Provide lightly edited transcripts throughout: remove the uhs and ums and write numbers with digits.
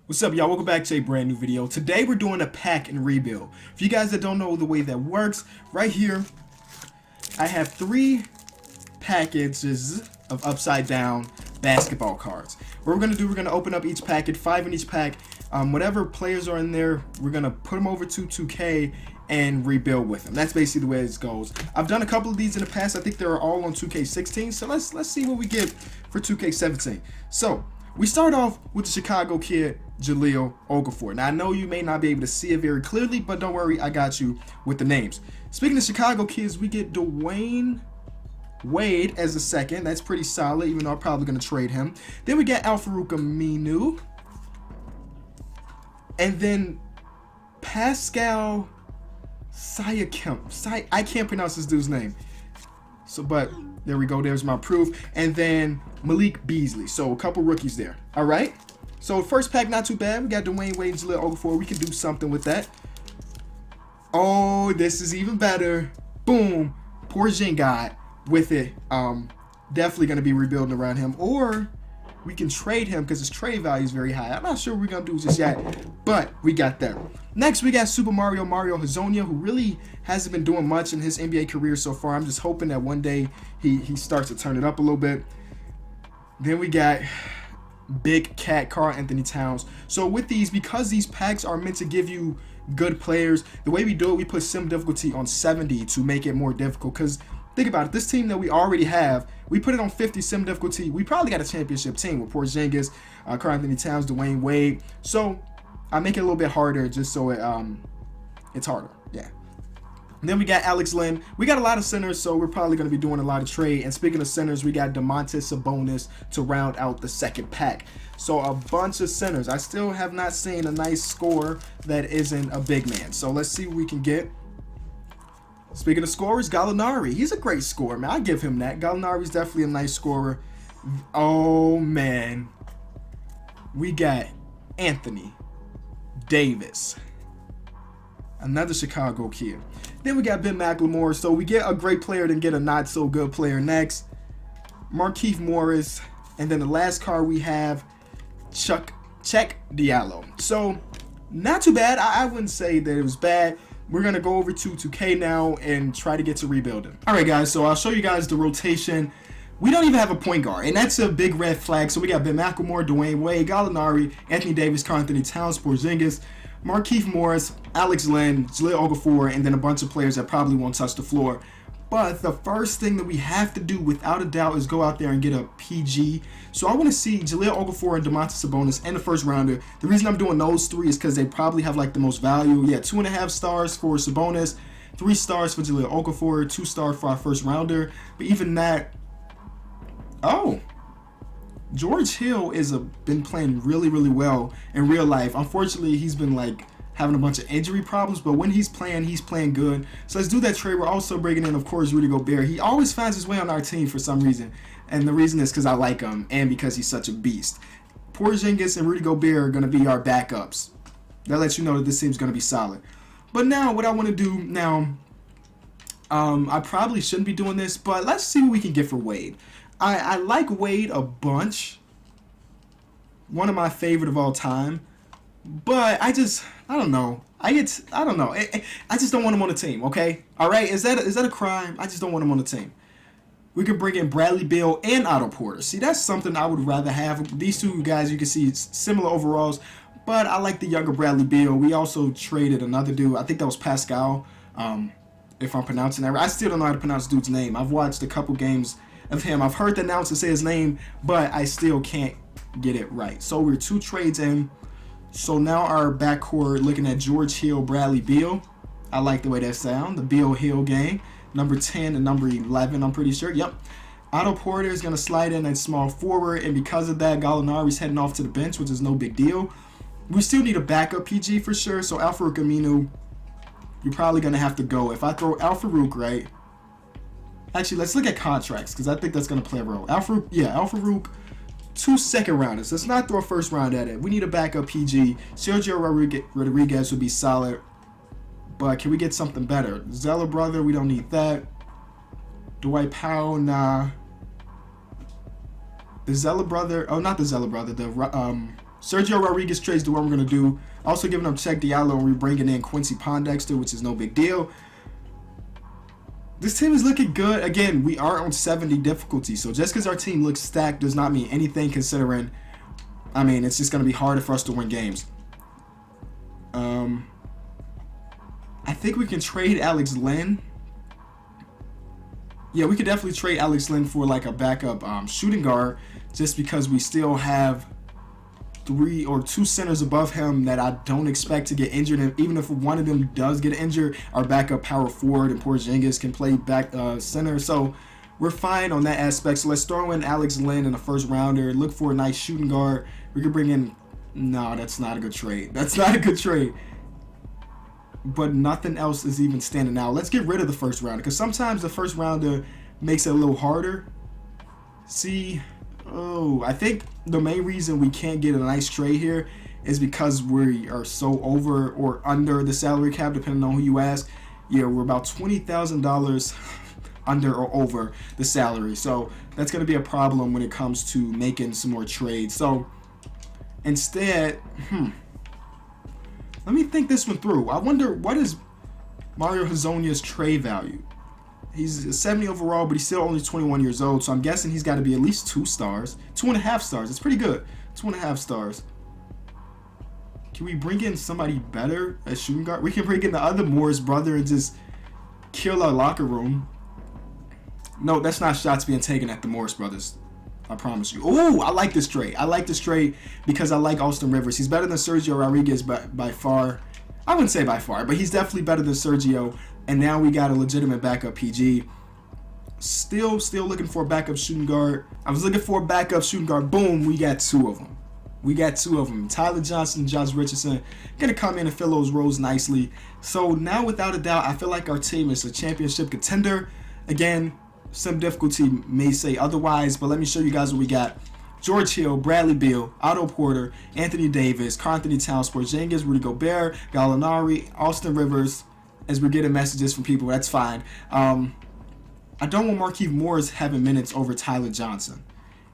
What's up, y'all? Welcome back to a brand new video. Today we're doing a pack and rebuild. For you guys that don't know the way that works, right here I have 3 packages of upside down basketball cards. What we're gonna do, we're gonna open up each packet, 5 in each pack. Whatever players are in there, we're gonna put them over to 2K and rebuild with them. That's basically the way it goes. I've done a couple of these in the past. I think they're all on 2K16. So let's see what we get for 2K17. So we start off with the Chicago kid, Jahlil Okafor. Now, I know you may not be able to see it very clearly, but don't worry, I got you with the names. Speaking of Chicago kids, we get Dwayne Wade as a second. That's pretty solid, even though I'm probably going to trade him. Then we got Al-Farouq Aminu. And then Pascal Siakam. I can't pronounce this dude's name. But there we go. There's my proof. And then Malik Beasley. So a couple rookies there. All right. So first pack, not too bad. We got Dwayne Wade and Jahlil Okafor. We can do something with that. Oh, this is even better. Boom. Porzingis with it. Definitely going to be rebuilding around him. Or we can trade him because his trade value is very high. I'm not sure what we're going to do just yet, but we got that. Next, we got Super Mario Hezonja, who really hasn't been doing much in his NBA career so far. I'm just hoping that one day he starts to turn it up a little bit. Then we got Big Cat Karl-Anthony Towns. So with these, because these packs are meant to give you good players, the way we do it, we put sim difficulty on 70 to make it more difficult. Because think about it, this team that we already have, we put it on 50 sim difficulty. We probably got a championship team with Porzingis, Karl-Anthony Towns, Dwayne Wade. So I make it a little bit harder just so it's harder. Yeah. And then we got Alex Len. We got a lot of centers, so we're probably going to be doing a lot of trade. And speaking of centers, we got Domantas Sabonis to round out the second pack. So a bunch of centers. I still have not seen a nice scorer that isn't a big man. So let's see what we can get. Speaking of scorers, Gallinari. He's a great scorer, man. I give him that. Gallinari's definitely a nice scorer. Oh, man. We got Anthony Davis. Another Chicago kid. Then we got Ben McLemore. So we get a great player, then get a not so good player next. Markieff Morris. And then the last card we have, Cheikh Diallo. So not too bad. I wouldn't say that it was bad. We're going to go over to 2K now and try to get to rebuilding. All right, guys. So I'll show you guys the rotation. We don't even have a point guard, and that's a big red flag. So we got Ben McLemore, Dwayne Wade, Gallinari, Anthony Davis, Karl-Anthony Towns, Porzingis, Markieff Morris, Alex Len, Jahlil Okafor, and then a bunch of players that probably won't touch the floor. But the first thing that we have to do, without a doubt, is go out there and get a PG. So I want to see Jahlil Okafor and Domantas Sabonis and the first rounder. The reason I'm doing those 3 is because they probably have like the most value. Yeah, 2.5 stars for Sabonis, 3 stars for Jahlil Okafor, 2 stars for our first rounder. But even that, oh, George Hill is been playing really, really well in real life. Unfortunately, he's been like having a bunch of injury problems, but when he's playing good. So let's do that trade. We're also bringing in, of course, Rudy Gobert. He always finds his way on our team for some reason, and the reason is because I like him and because he's such a beast. Porzingis and Rudy Gobert are going to be our backups. That lets you know that this team's going to be solid. But now, what I want to do now, I probably shouldn't be doing this, but let's see what we can get for Wade. I like Wade a bunch. One of my favorite of all time. But I don't know. I don't know. I just don't want him on the team, okay? All right? Is that a crime? I just don't want him on the team. We could bring in Bradley Beal and Otto Porter. See, that's something I would rather have. These 2 guys, you can see similar overalls, but I like the younger Bradley Beal. We also traded another dude. I think that was Pascal, if I'm pronouncing that right. I still don't know how to pronounce the dude's name. I've watched a couple games of him. I've heard the announcer say his name, but I still can't get it right. So we're 2 trades in. So now our backcourt, looking at George Hill, Bradley Beal. I like the way that sounds. The Beal Hill gang. Number 10 and number 11, I'm pretty sure. Yep. Otto Porter is going to slide in at small forward. And because of that, Gallinari's heading off to the bench, which is no big deal. We still need a backup PG for sure. So Al-Farouq Aminu, you're probably going to have to go. If I throw Al-Farouq, right? Actually, let's look at contracts because I think that's going to play a role. Al-Farouq. 2 second rounders. Let's not throw a first round at it. We need a backup PG. Sergio Rodriguez would be solid. But can we get something better? Zeller brother, we don't need that. Dwight Powell, nah. The Zeller brother, oh, not the Zeller brother, the Sergio Rodriguez trades the one we're going to do. Also giving up Check Diallo, and we're bringing in Quincy Pondexter, which is no big deal. This team is looking good. Again, we are on 70 difficulty, so just because our team looks stacked does not mean anything, considering, I mean, it's just going to be harder for us to win games. I think we can trade Alex Len. Yeah, we could definitely trade Alex Len for like a backup shooting guard, just because we still have 3 or 2 centers above him that I don't expect to get injured. And even if one of them does get injured, our backup power forward and Porzingis can play back center. So we're fine on that aspect. So let's throw in Alex Len in the first rounder. Look for a nice shooting guard. We could bring in... No, that's not a good trade. That's not a good trade. But nothing else is even standing out. Let's get rid of the first rounder, because sometimes the first rounder makes it a little harder. See... Oh, I think the main reason we can't get a nice trade here is because we are so over or under the salary cap, depending on who you ask. Yeah, we're about $20,000 under or over the salary. So that's going to be a problem when it comes to making some more trades. So instead, let me think this one through. I wonder, what is Mario Hezonja's trade value? He's 70 overall, but he's still only 21 years old, so I'm guessing he's got to be at least 2 stars. 2.5 stars. It's pretty good. 2.5 stars. Can we bring in somebody better as shooting guard? We can bring in the other Morris brother and just kill our locker room. No, that's not shots being taken at the Morris brothers. I promise you. Oh, I like this trade. I like this trade because I like Austin Rivers. He's better than Sergio Rodriguez by far. I wouldn't say by far, but he's definitely better than Sergio. And now we got a legitimate backup PG. Still looking for a backup shooting guard. I was looking for a backup shooting guard. Boom, we got 2 of them. We got 2 of them. Tyler Johnson and Josh Richardson going to come in and fill those roles nicely. So now, without a doubt, I feel like our team is a championship contender. Again, some difficulty may say otherwise, but let me show you guys what we got. George Hill, Bradley Beal, Otto Porter, Anthony Davis, Karl-Anthony Towns, Porzingis, Rudy Gobert, Gallinari, Austin Rivers. As we're getting messages from people, that's fine. I don't want Markieff Morris having minutes over Tyler Johnson.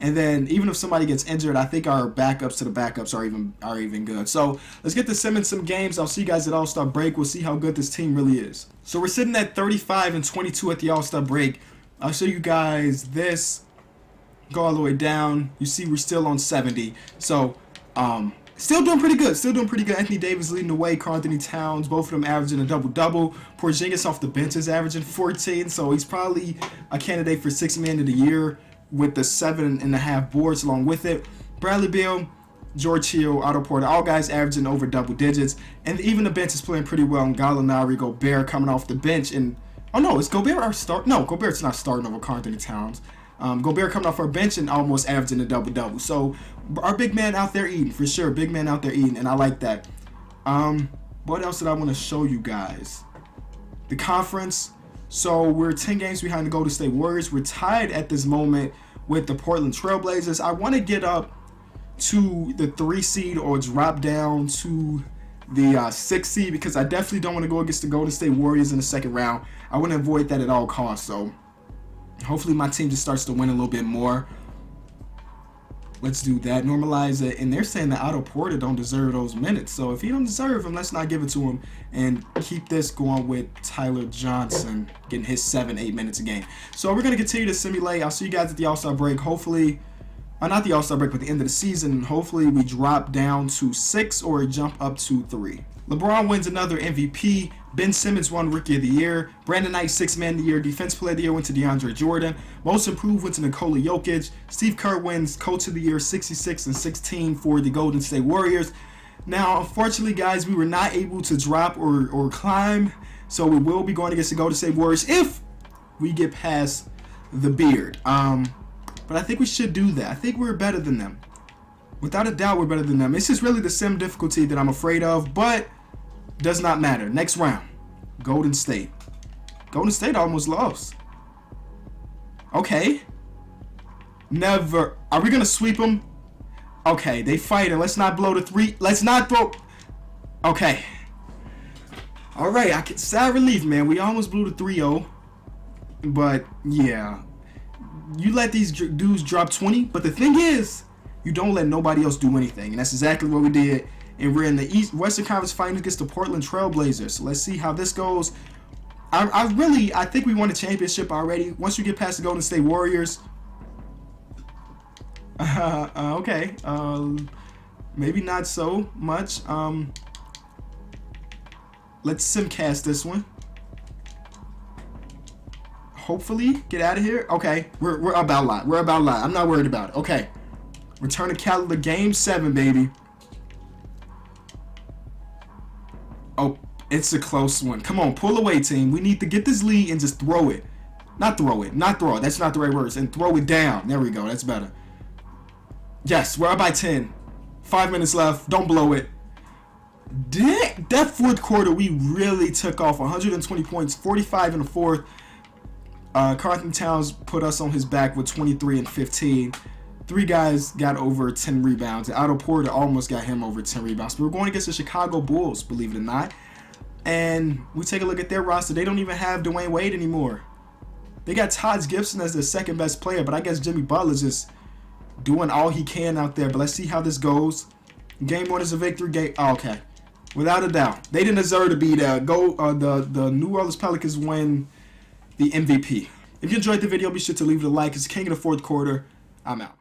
And then even if somebody gets injured, I think our backups to the backups are even good. So let's get to Simmons some games. I'll see you guys at All-Star break. We'll see how good this team really is. So we're sitting at 35-22 at the All-Star break. I'll show you guys this. Go all the way down. You see we're still on 70. So still doing pretty good. Anthony Davis leading the way. Karl-Anthony Towns, both of them averaging a double-double. Porzingis off the bench is averaging 14, so he's probably a candidate for 6th man of the year with the 7.5 boards along with it. Bradley Beal, George Hill, Otto Porter, all guys averaging over double digits. And even the bench is playing pretty well. And Gallinari, Gobert coming off the bench. And oh no, is Gobert our start? No, Gobert's not starting over Karl-Anthony Towns. Gobert coming off our bench and almost averaging a double-double. So our big man out there eating, for sure. Big man out there eating, and I like that. What else did I want to show you guys? The conference. So we're 10 games behind the Golden State Warriors. We're tied at this moment with the Portland Trail Blazers. I want to get up to the 3 seed or drop down to the 6 seed because I definitely don't want to go against the Golden State Warriors in the second round. I want to avoid that at all costs. So hopefully my team just starts to win a little bit more. Let's do that. Normalize it. And they're saying that Otto Porter don't deserve those minutes. So if he don't deserve them, let's not give it to him. And keep this going with Tyler Johnson getting his 7-8 minutes a game. So we're going to continue to simulate. I'll see you guys at the All-Star break. Hopefully, not the All-Star break, but the end of the season. Hopefully we drop down to 6 or jump up to 3. LeBron wins another MVP. Ben Simmons won Rookie of the Year. Brandon Knight, 6th Man of the Year. Defense Player of the Year went to DeAndre Jordan. Most Improved went to Nikola Jokic. Steve Kerr wins Coach of the Year, 66-16 for the Golden State Warriors. Now, unfortunately, guys, we were not able to drop or climb, so we will be going against the Golden State Warriors if we get past the beard. But I think we should do that. I think we're better than them. Without a doubt, we're better than them. It's just really the sim difficulty that I'm afraid of, but does not matter. Next round, Golden State. Golden State almost lost. Okay. Never. Are we going to sweep them? Okay, they fighting. Let's not blow the 3. Let's not blow. Okay. All right, I can sad relief, man. We almost blew the 3-0. But, yeah. You let these dudes drop 20. But the thing is, You don't let nobody else do anything, and that's exactly what we did. And we're in the Western Conference Finals against the Portland Trail Blazers. So let's see how this goes. I think we won a championship already. Once you get past the Golden State Warriors. Okay. Maybe not so much. Let's simcast this one. Hopefully, get out of here. Okay, we're about live. We're about live. I'm not worried about it. Okay. Return to calendar game 7, baby. Oh, it's a close one. Come on, pull away, team. We need to get this lead and just throw it. Not throw it. Not throw it. That's not the right words. And throw it down. There we go. That's better. Yes, we're up by 10. 5 minutes left. Don't blow it. That fourth quarter, we really took off. 120 points, 45 in the fourth. Carlton Towns put us on his back with 23 and 15. 3 guys got over 10 rebounds. Otto Porter almost got him over 10 rebounds. But we're going against the Chicago Bulls, believe it or not. And we take a look at their roster. They don't even have Dwayne Wade anymore. They got Taj Gibson as their second best player, but I guess Jimmy Butler's just doing all he can out there. But let's see how this goes. Game 1 is a victory. Okay. Without a doubt. They didn't deserve to be there. The New Orleans Pelicans win the MVP. If you enjoyed the video, be sure to leave it a like. It's King of the fourth quarter. I'm out.